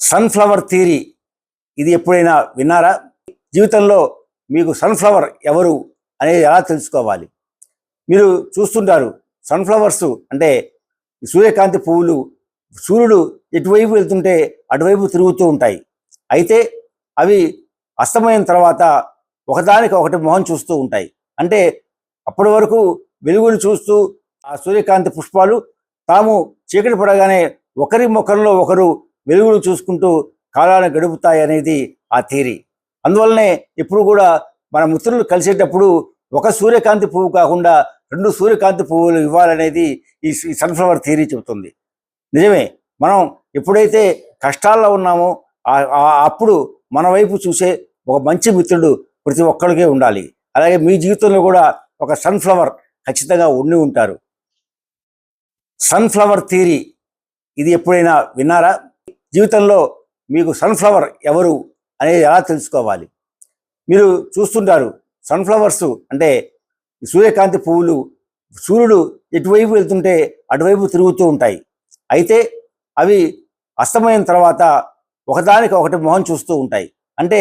Sunflower theory ఇది ఎప్పుడైనా విన్నారా? జీవితంలో మీకు సన్ఫ్లవర్ ఎవరు అనేది ఎలా తెలుసుకోవాలి? మీరు చూస్తుంటారు సన్ఫ్లవర్స్ అంటే సూర్యకాంతి పువ్వులు సూర్యుడు ఎటువైపు వెళ్తుంటే అటువైపు తిరుగుతూ ఉంటాయి. అయితే అవి అస్తమయం తర్వాత ఒకదానికి ఒకటి మొహం చూస్తూ ఉంటాయి. అంటే అప్పటి వరకు వెలుగును చూస్తూ ఆ సూర్యకాంతి పుష్పాలు తాము చీకటి పడగానే ఒకరి ముఖంలో ఒకరు వెలుగును చూసుకుంటూ కాలాన్ని గడుపుతాయి అనేది ఆ థియరీ. అందువల్లనే ఇప్పుడు కూడా మన మిత్రులు కలిసేటప్పుడు ఒక సూర్యకాంతి పువ్వు కాకుండా 2 సూర్యకాంతి పువ్వులు ఇవ్వాలనేది ఈ సన్ఫ్లవర్ థియరీ చెబుతుంది. నిజమే, మనం ఎప్పుడైతే కష్టాల్లో ఉన్నామో అప్పుడు మన వైపు చూసే ఒక మంచి మిత్రుడు ప్రతి ఒక్కరికే ఉండాలి. అలాగే మీ జీవితంలో కూడా ఒక సన్ఫ్లవర్ ఖచ్చితంగా ఉండి ఉంటారు. సన్ఫ్లవర్ థియరీ ఇది ఎప్పుడైనా విన్నారా? జీవితంలో మీకు సన్ఫ్లవర్ ఎవరు అనేది ఎలా తెలుసుకోవాలి? మీరు చూస్తుంటారు సన్ఫ్లవర్స్ అంటే సూర్యకాంతి పువ్వులు సూర్యుడు ఎటువైపు వెళ్తుంటే అటువైపు తిరుగుతూ ఉంటాయి. అయితే అవి అస్తమయం తర్వాత ఒకదానికి ఒకటి మొహం చూస్తూ ఉంటాయి. అంటే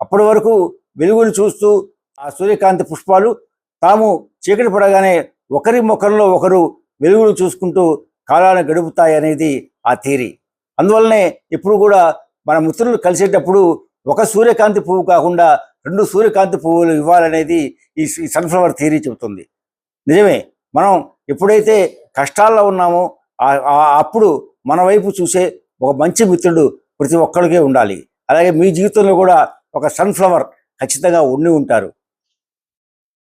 అప్పటి వరకు వెలుగును చూస్తూ ఆ సూర్యకాంతి పుష్పాలు తాము చీకటి పడగానే ఒకరి ముఖంలో ఒకరు వెలుగును చూసుకుంటూ కాలాన్ని గడుపుతాయి అనేది ఆ థియరీ. అందువల్లనే ఇప్పుడు కూడా మన మిత్రులు కలిసేటప్పుడు ఒక సూర్యకాంతి పువ్వు కాకుండా 2 సూర్యకాంతి పువ్వులు ఇవ్వాలనేది ఈ సన్ఫ్లవర్ థియరీ చెబుతుంది. నిజమే, మనం ఎప్పుడైతే కష్టాల్లో ఉన్నామో అప్పుడు మన వైపు చూసే ఒక మంచి మిత్రుడు ప్రతి ఒక్కరికే ఉండాలి. అలాగే మీ జీవితంలో కూడా ఒక సన్ఫ్లవర్ ఖచ్చితంగా ఉండి ఉంటారు.